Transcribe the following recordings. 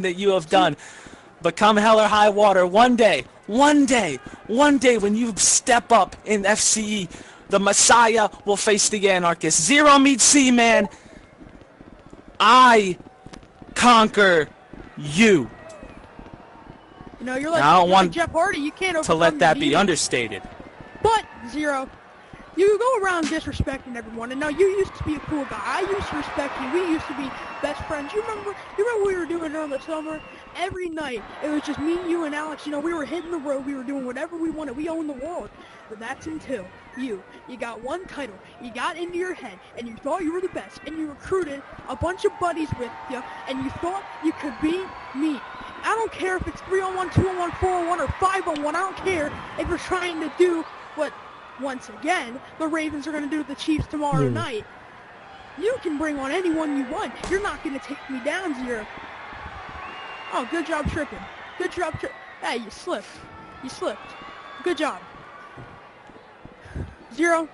that you have done. But come hell or high water, one day, when you step up in FCE, the Messiah will face the Anarchist. Zero meets C-Man. I conquer you. You know, you're like, I don't want like Jeff Hardy. You can't to overcome let that the be demon. understated. But, Zero, you go around disrespecting everyone, and now you used to be a cool guy. I used to respect you. We used to be best friends. You remember what we were doing during the summer? Every night, it was just me, you, and Alex. You know, we were hitting the road. We were doing whatever we wanted. We owned the world. But that's until you got one title. You got into your head, and you thought you were the best, and you recruited a bunch of buddies with you, and you thought you could beat me. I don't care if it's 3-on-1, 2-on-1, 4-on-1, or 5-on-1. I don't care if you're trying to do what, once again, the Ravens are going to do to the Chiefs tomorrow night. You can bring on anyone you want. You're not going to take me down, Zero. Oh, good job tripping. Good job tripping. Hey, you slipped. You slipped. Good job. Zero,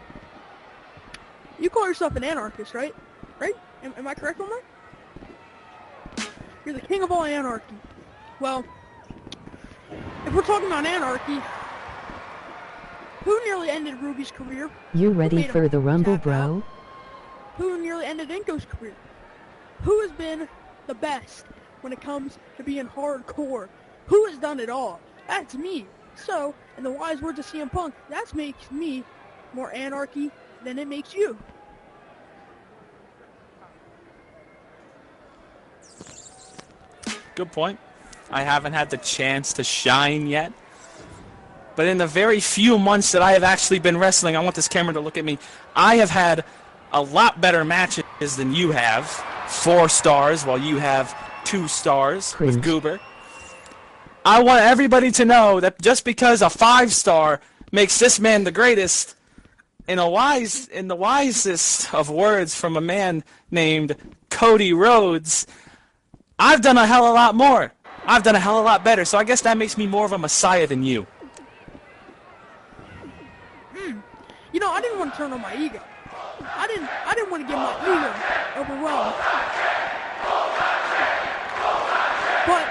you call yourself an anarchist, right? Right? Am I correct on that? You're the king of all anarchy. Well, if we're talking about anarchy, who nearly ended Ruby's career? You ready for the rumble, bro? Who nearly ended Inko's career? Who has been the best when it comes to being hardcore? Who has done it all? That's me. So, in the wise words of CM Punk, that makes me more anarchy than it makes you. Good point. I haven't had the chance to shine yet. But in the very few months that I have actually been wrestling, I want this camera to look at me, I have had a lot better matches than you have. 4 stars, while you have 2 stars with Goober. I want everybody to know that just because a 5-star makes this man the greatest, in the wisest of words from a man named Cody Rhodes, I've done a hell of a lot more. I've done a hell of a lot better, so I guess that makes me more of a messiah than you. You know, I didn't want to turn on my ego. I didn't want to get my ego overwhelmed. But,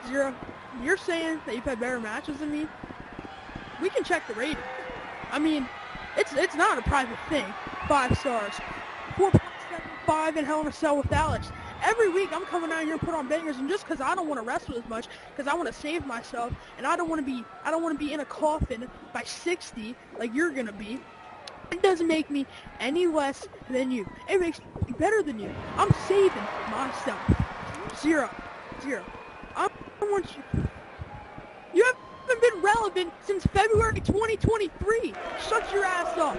Zero, you're saying that you've had better matches than me? We can check the rating. I mean, it's not a private thing. 5 stars. 4.75 in Hell in a Cell with Alex. Every week I'm coming out here and put on bangers, and just because I don't want to wrestle as much, because I want to save myself, and I don't want to be in a coffin by 60 like you're gonna be, it doesn't make me any less than you. It makes me better than you. I'm saving myself. Zero. I want you. You haven't been relevant since February 2023. Shut your ass up.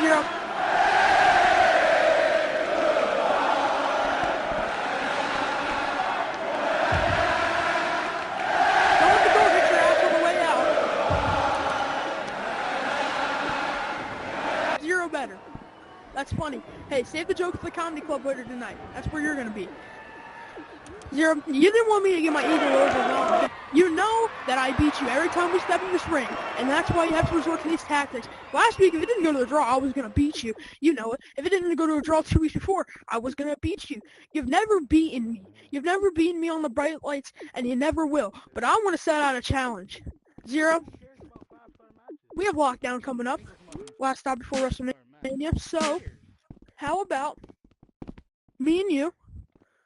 Zero. Don't let the door hit your ass on the way out. Zero better. That's funny. Hey, save the joke for the comedy club later tonight. That's where you're gonna be. Zero, you didn't want me to get my ego overwhelmed. You know that I beat you every time we step in this ring, and that's why you have to resort to these tactics. Last week, if it didn't go to a draw, I was going to beat you. You know it. If it didn't go to a draw 2 weeks before, I was going to beat you. You've never beaten me. You've never beaten me on the bright lights, and you never will. But I want to set out a challenge. Zero, we have Lockdown coming up. Last stop before WrestleMania. So, how about me and you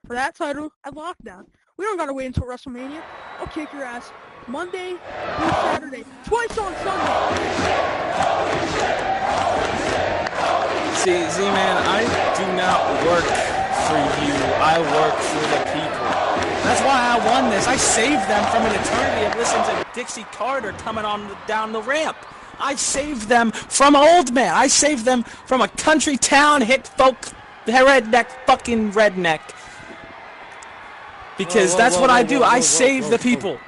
for that title at Lockdown? We don't gotta wait until WrestleMania. I'll kick your ass Monday through Saturday, twice on Sunday. See, Z-Man, I do not work for you. I work for the people. That's why I won this. I saved them from an eternity of listening to Dixie Carter coming on down the ramp. I saved them from old man. I saved them from a country town hit folk redneck fucking redneck. Because that's what I do. I save the people.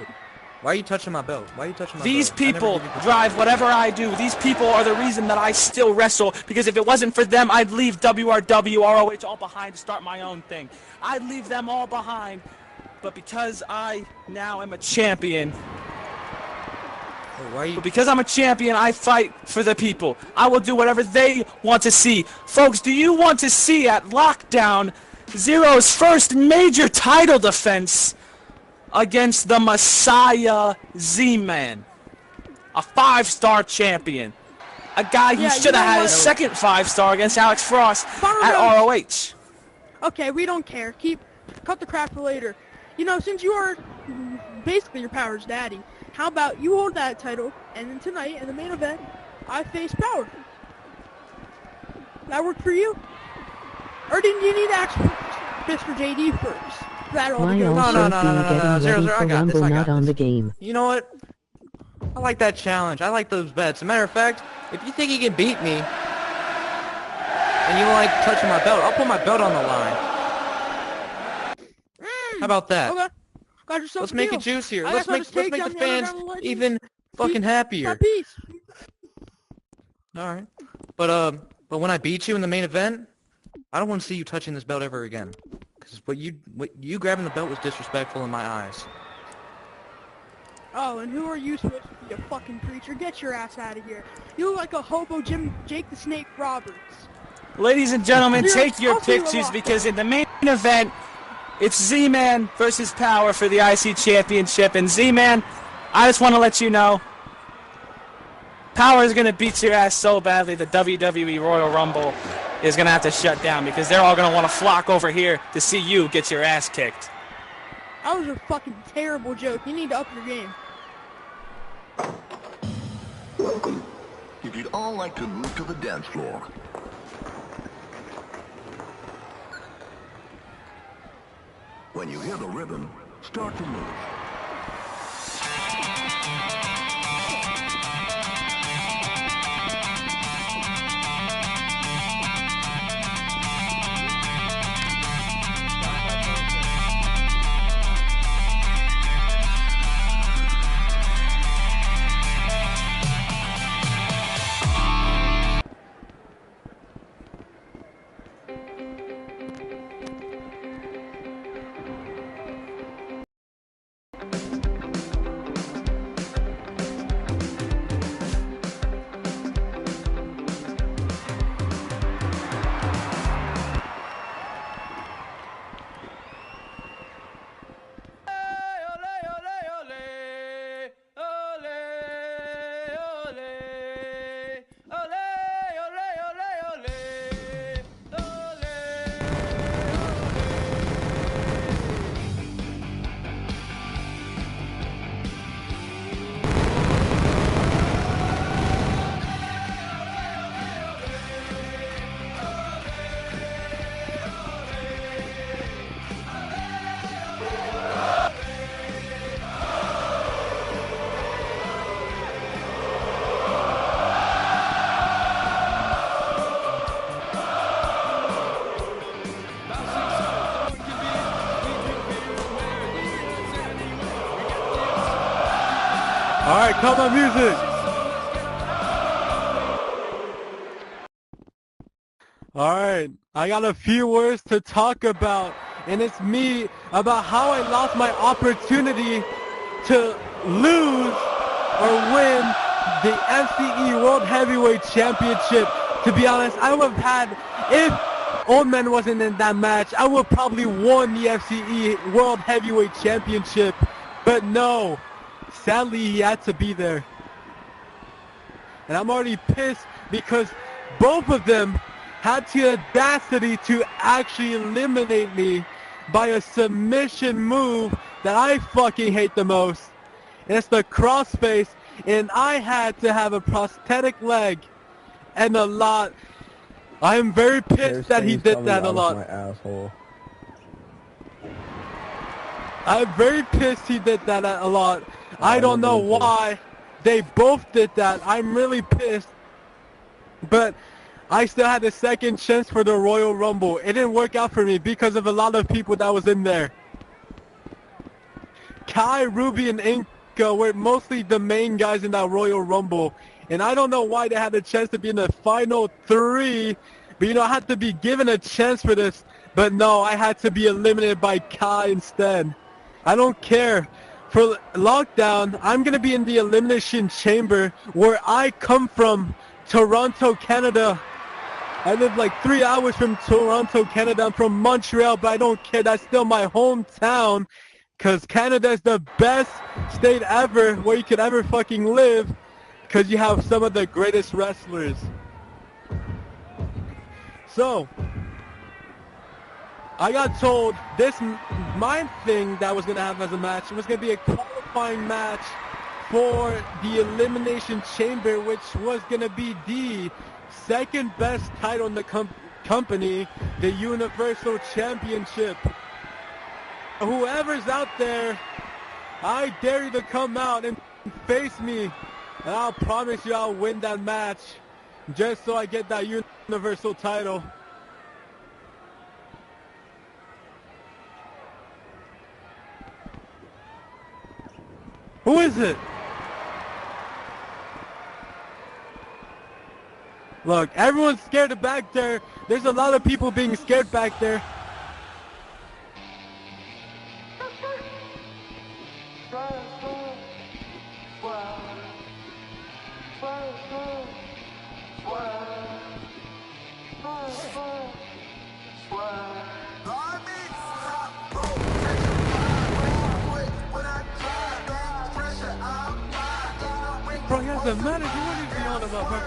Why are you touching my belt? Why are you touching my These belt? people drive whatever I do. These people are the reason that I still wrestle. Because if it wasn't for them, I'd leave WRW, ROH all behind to start my own thing. I'd leave them all behind. But because I now am a champion, Why are you? But because I'm a champion, I fight for the people. I will do whatever they want to see. Folks, do you want to see at Lockdown Zero's first major title defense against the Messiah Z-Man? A 5-star champion. A guy who Yeah, should you know have had what? his second 5-star against Alex Frost Fire at Rose. ROH. Okay, we don't care. Cut the crap for later. You know, since you are basically your Power's daddy, how about you hold that title, and then tonight in the main event, I face Power. That work for you? Or didn't you need to ask Mr. JD first? For that all to Why go? also no, be no. getting Zero, ready Zero, I for got this, Rumble I got not on this. the game? You know what? I like that challenge. I like those bets. As a matter of fact, if you think you can beat me, and you don't like touching my belt, I'll put my belt on the line. How about that? Okay. Got yourself Let's a make deal. it juicier. I Let's got make steak the down the fans Underground Legends. even fucking happier. Got peace. All right. But when I beat you in the main event, I don't want to see you touching this belt ever again. Because what you grabbing the belt was disrespectful in my eyes. Oh, and who are you supposed to be, a fucking preacher? Get your ass out of here. You look like a hobo Jake the Snake Roberts. Ladies and gentlemen, Zero, take your I'll see you pictures along. because in the main event, it's Z-Man versus Power for the IC Championship. And Z-Man, I just want to let you know, Power is going to beat your ass so badly the WWE Royal Rumble is going to have to shut down because they're all going to want to flock over here to see you get your ass kicked. That was a fucking terrible joke. You need to up your game. Welcome. If you'd all like to move to the dance floor. When you hear the ribbon, start to move. All right, cut my music. All right, I got a few words to talk about, and it's me about how I lost my opportunity to lose or win the MCE World Heavyweight Championship. To be honest, I would have had, if Old Man wasn't in that match, I would probably won the FCE World Heavyweight Championship, but no. Sadly, he had to be there. And I'm already pissed because both of them had the audacity to actually eliminate me by a submission move that I fucking hate the most. And it's the crossface, and I had to have a prosthetic leg and a lot. I am very pissed that he did that a lot. I'm very pissed he did that a lot. I don't know why they both did that. I'm really pissed. But I still had a second chance for the Royal Rumble. It didn't work out for me because of a lot of people that was in there. Kai, Ruby, and Inca were mostly the main guys in that Royal Rumble. And I don't know why they had a chance to be in the final three. But, you know, I had to be given a chance for this. But no, I had to be eliminated by Kai instead. I don't care for Lockdown, I'm going to be in the Elimination Chamber where I come from, Toronto, Canada. I live like 3 hours from Toronto, Canada. I'm from Montreal, but I don't care. That's still my hometown because Canada is the best state ever where you could ever fucking live because you have some of the greatest wrestlers. So, I got told my thing that was going to happen as a match was going to be a qualifying match for the Elimination Chamber, which was going to be the second best title in the company, the Universal Championship. Whoever's out there, I dare you to come out and face me, and I'll promise you I'll win that match just so I get that Universal title. Who is it? Look, everyone's scared of back there. There's a lot of people being scared back there. Bro, he has a manager. What is he on about, bro?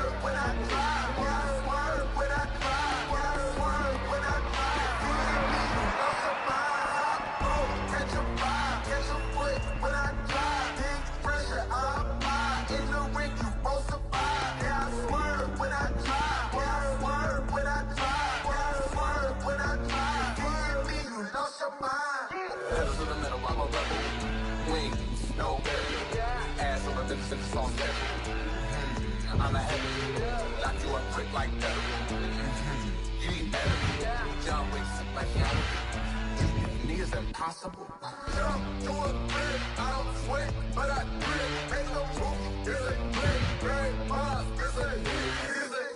I'm a heavy, lock you up quick like that. You need better. John Wick like him. Niggas impossible. Jump to a bit, I don't sweat, but I grit. Make no move, it's a click, great boss, it's a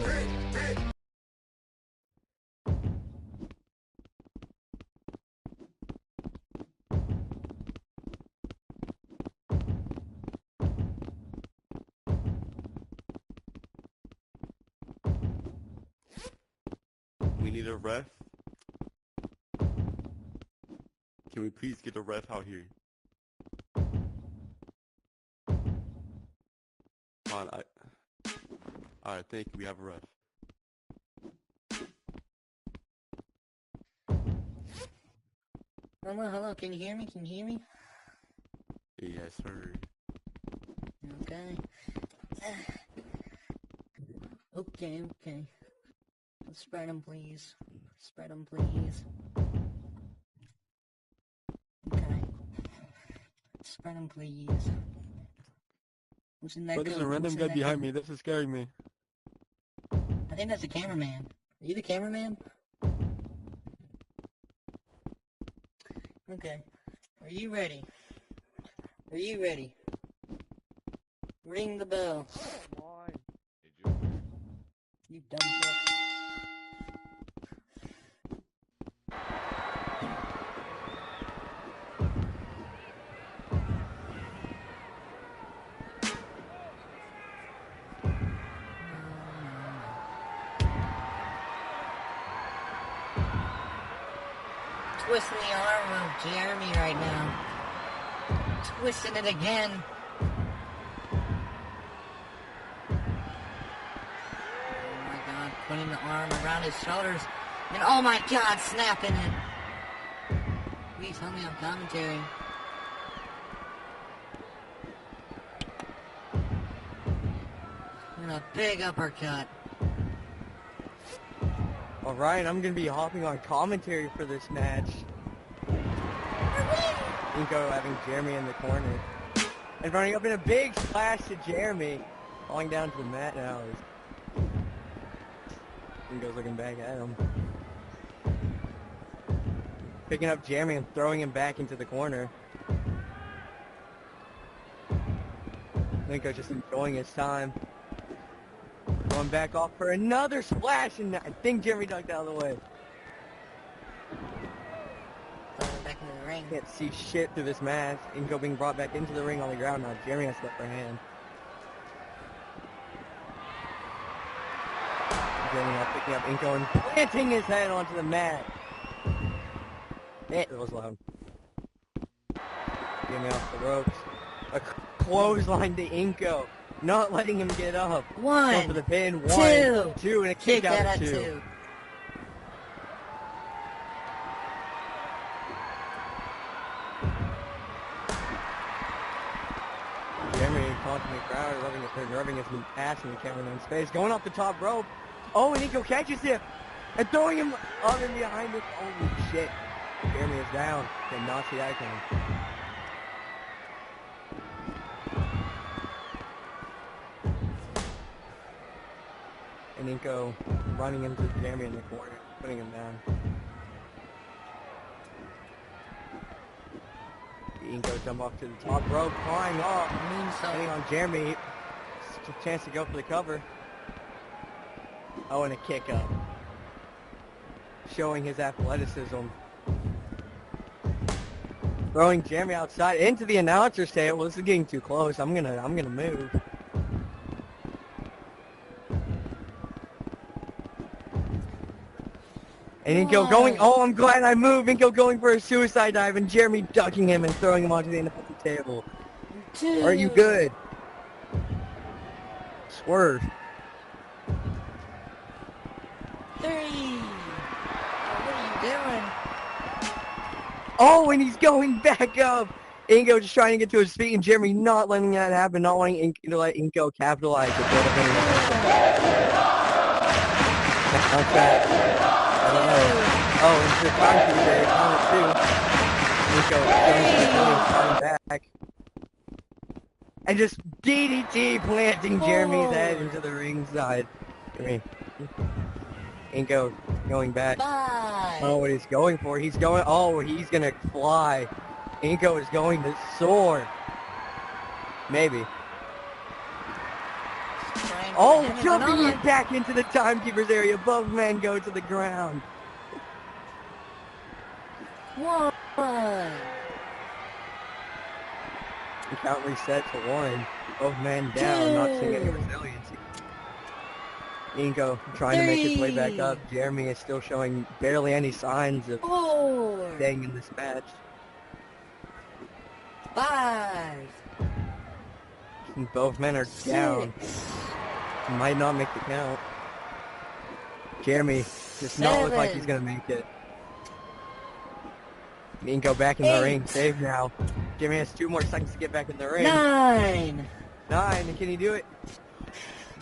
hit, hit. We need a ref. Can we please get a ref out here? Come on, Alright, thank you. We have a ref. Hello, can you hear me? Can you hear me? Yes, sir. Okay. Okay. Spread them, please. Spread them, please. Okay. Spread them, please. Who's in that But there's coat? a random guy behind me. This is scaring me. I think that's the cameraman. Are you the cameraman? Okay. Are you ready? Are you ready? Ring the bell. You dumb fuck. Twisting the arm of Jeremy right now. Twisting it again. Oh my god, putting the arm around his shoulders. And oh my god, snapping it. Please tell me I'm commentary. And a big uppercut. Alright, I'm gonna be hopping on commentary for this match. Inko having Jeremy in the corner. And running up in a big splash to Jeremy. Falling down to the mat now. Inko's looking back at him. Picking up Jeremy and throwing him back into the corner. Inko just enjoying his time. Going back off for another splash, and I think Jeremy ducked out of the way. Back in the ring. Can't see shit through this mask. Inko being brought back into the ring on the ground now. Jeremy has left her hand. Jeremy now picking up Inko and planting his head onto the mat. It was loud. Jeremy off the ropes. A clothesline to Inko. Not letting him get up. One, Going for the pin. two. 1, 2, and a kick out that of at 2. 2. Jeremy taunting the crowd, rubbing his ass in the cameraman's face, going off the top rope. Oh, and Inko catches him and throwing him up and behind it. Holy shit. Jeremy is down. Can not see that coming. And Inko running into Jeremy in the corner, putting him down. Inko jump off to the top rope, climb off, hitting on Jeremy. Chance to go for the cover. Oh, and a kick up. Showing his athleticism. Throwing Jeremy outside into the announcer's table. This is getting too close. I'm gonna move. And Inko going, oh, I'm glad I moved. Inko going for a suicide dive, and Jeremy ducking him and throwing him onto the end of the table. 2. Are you good? Swerve. 3. What are you doing? Oh, and he's going back up. Inko just trying to get to his feet, and Jeremy not letting that happen, not wanting Inko to let Inko capitalize. I don't know. Oh, and for time to there, count it too. Inko going back. And just DDT planting Jeremy's head into the ringside. Inko going back. 5. Oh, what he's going for. He's going, oh, he's gonna fly. Inko is going to soar. Maybe. Oh, jumping it back into the timekeeper's area. Both men go to the ground. 1. The count reset to 1. Both men down, not seeing any resiliency. Inko trying to make his way back up. Jeremy is still showing barely any signs of 4. staying in this match. 5. And both men are down. Might not make the count. Jeremy does not look like he's gonna make it. Inko back in the ring. Save now. Jeremy has 2 more seconds to get back in the ring. 9. 9. Can he do it?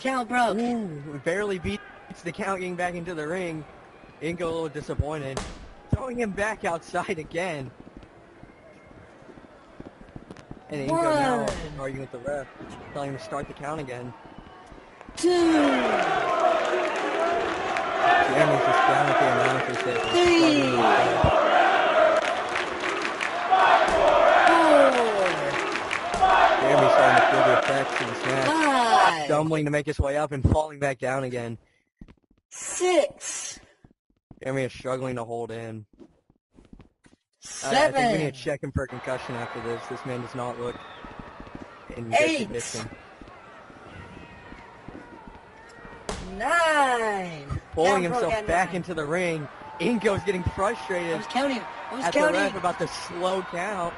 Count broke. Ooh, barely beats the count getting back into the ring. Inko a little disappointed. Throwing him back outside again. And Inko now arguing with the ref, telling him to start the count again. 2. Jeremy's just down at the announcer's table. 3. 4. Jeremy's starting to feel the effects of this match. 5. Stumbling to make his way up and falling back down again. 6. Jeremy is struggling to hold in. 7. I think we need to check him for a concussion after this. This man does not look in good 8. condition. 9. Pulling himself back into the ring. Inko's getting frustrated I was counting. at the ref about the slow count.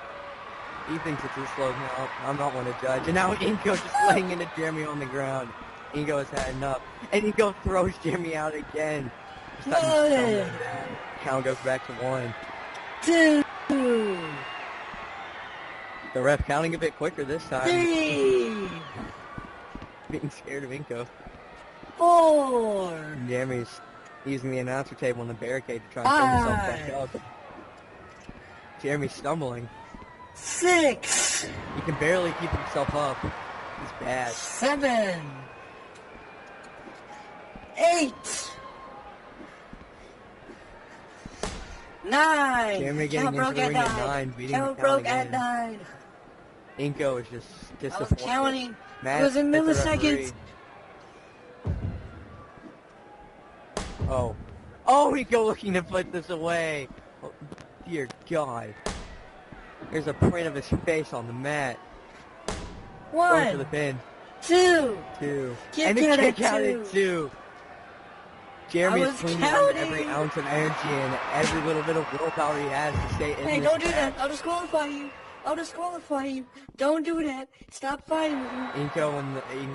He thinks it's a slow count. I'm not one to judge. And now Inko just laying into Jeremy on the ground. Inko has had enough. And Inko throws Jeremy out again. This time he's stumbling down. Count goes back to 1. 2. The ref counting a bit quicker this time. 3. Being scared of Inko. 4. Jeremy's using the announcer table and the barricade to try and pull himself back up. Jeremy's stumbling. 6. He can barely keep himself up. He's bad. 7. 8. 9. Jeremy getting into the ring at 9, beating the Count count broke at again. 9. Inko is just I was disappointed. counting. Mad It was in at the milliseconds. referee. Oh. Oh, Inko looking to put this away. Oh, dear God. There's a print of his face on the mat. Going for the 1, pin. 2. 2. Kick And the out kick at out two. at 2. Jeremy I is was cleaning on counting. every ounce of energy and every little bit of willpower he has to stay in Hey, this don't do match. that. I'll disqualify you. I'll disqualify you. Don't do that. Stop fighting with me. Inko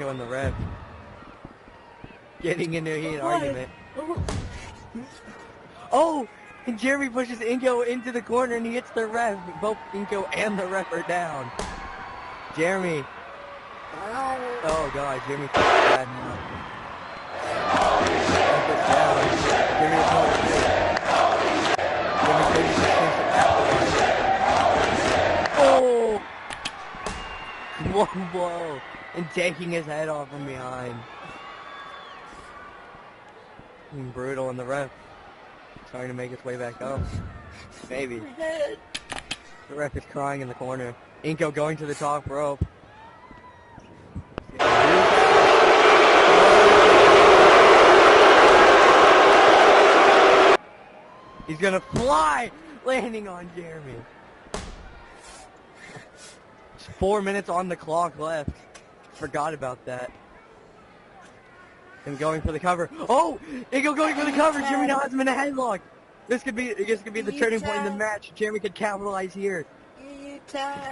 and the ref getting into a heated argument. Oh! And Jeremy pushes Inko into the corner and he hits the ref. Both Inko and the ref are down. Jeremy. Oh god, Jeremy feels bad now. Ref is down. Jeremy is not good. Jeremy takes his chance to capitalize. Oh! One blow. And taking his head off from behind. And brutal, and the ref trying to make its way back up. Maybe. The ref is crying in the corner. Inko going to the top rope. He's gonna fly, landing on Jeremy. There's 4 minutes on the clock left. Forgot about that. And going for the cover. Oh! Ingo going for the cover! Jeremy now has him in a headlock! This could be the turning point in the match. Jeremy could capitalize here.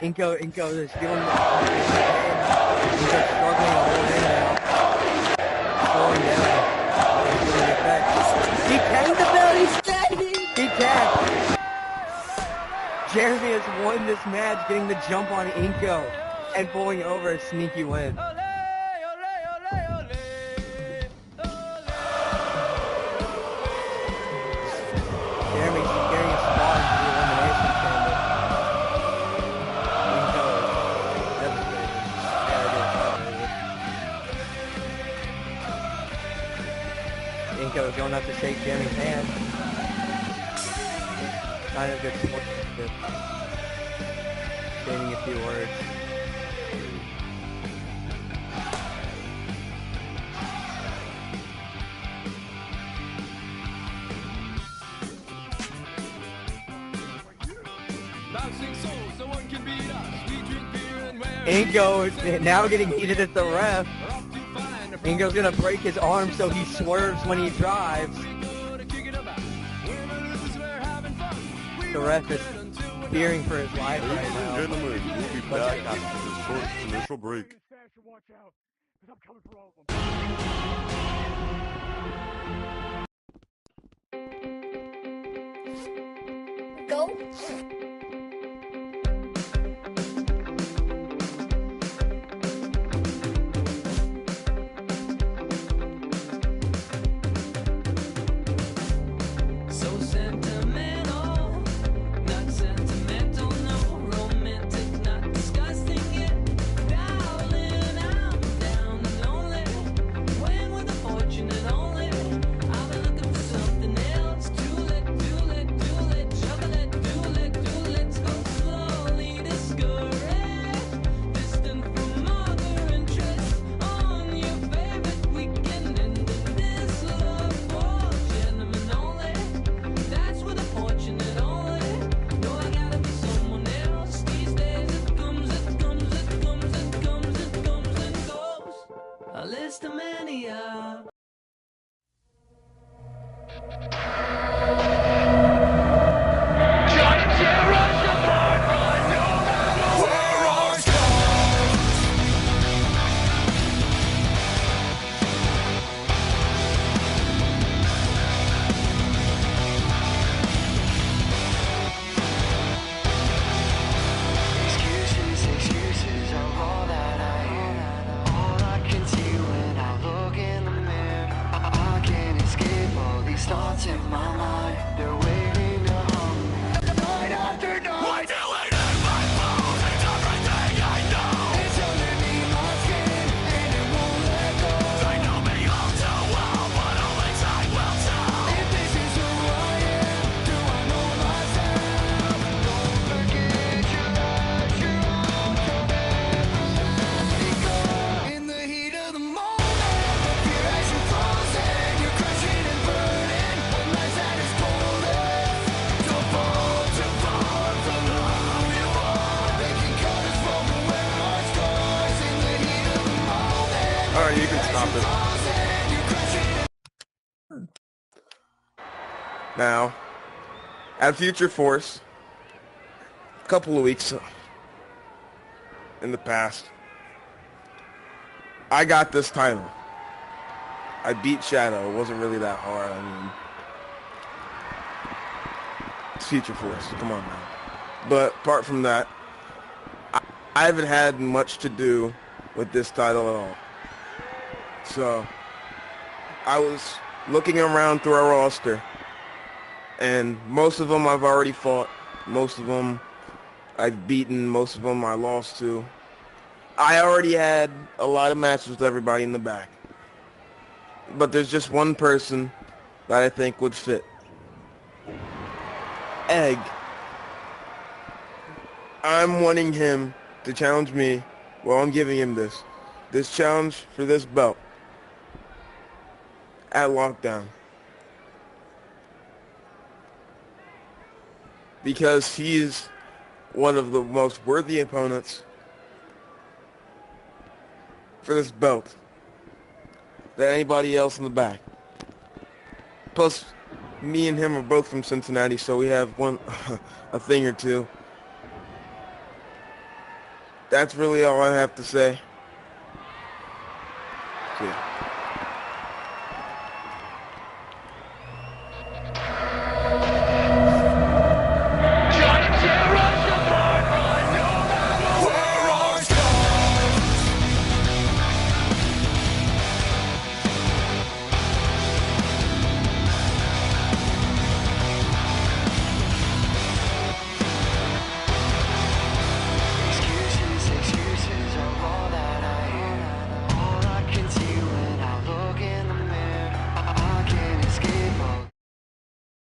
Inko is feeling the Inko's struggling to hold in now. Slowing down. Feeling the effect. He tagged the belt! He tagged! Jeremy has won this match, getting the jump on Inko and pulling over a sneaky win. Jeremy's getting a spot into the elimination chamber. Inko is devastated. Inko is going up to shake Jeremy's hand. Kind of good sportsmanship. Saying a few words. Ingo is now getting heated at the ref. Ingo's gonna break his arm, so he swerves when he drives. The ref is fearing for his life right now. Gentlemen, we'll be back after this short commercial break. Go. So sentimental, not sentimental, no romantic, not disgusting yet. Darling, I'm down and lonely. When with a fortune and only, I've been looking for something else. Chocolate, let's go slowly, discouraged, distant from other interests. On your favorite weekend, and this love for gentlemen only. That's with a fortune and only. No, I gotta be someone else these days. It comes and goes. A list of many excuses are all that I hear. All I can see when I look in the mirror. I can't escape all these thoughts in my mind. They're waiting to haunt me night after night. Why doing it? My bones, it's everything I know. It's underneath my skin and it won't let go. They know me all too well, but only time will tell. If this is who I am, do I know myself? Don't forget your life, your own in the heat of the moment, your eyes are frozen, you're crushing and burning. When life's at its coldest, Now, at Future Force, a couple of weeks in the past, I got this title. I beat Shadow. It wasn't really that hard. I mean, it's Future Force. Come on now. But apart from that, I haven't had much to do with this title at all. So, I was looking around through our roster, and most of them I've already fought. Most of them I've beaten. Most of them I lost to. I already had a lot of matches with everybody in the back. But there's just one person that I think would fit. Egg. I'm wanting him to challenge me. Well, I'm giving him this challenge for this belt at Lockdown. Because he is one of the most worthy opponents for this belt than anybody else in the back. Plus, me and him are both from Cincinnati, so we have a thing or two. That's really all I have to say. Yeah.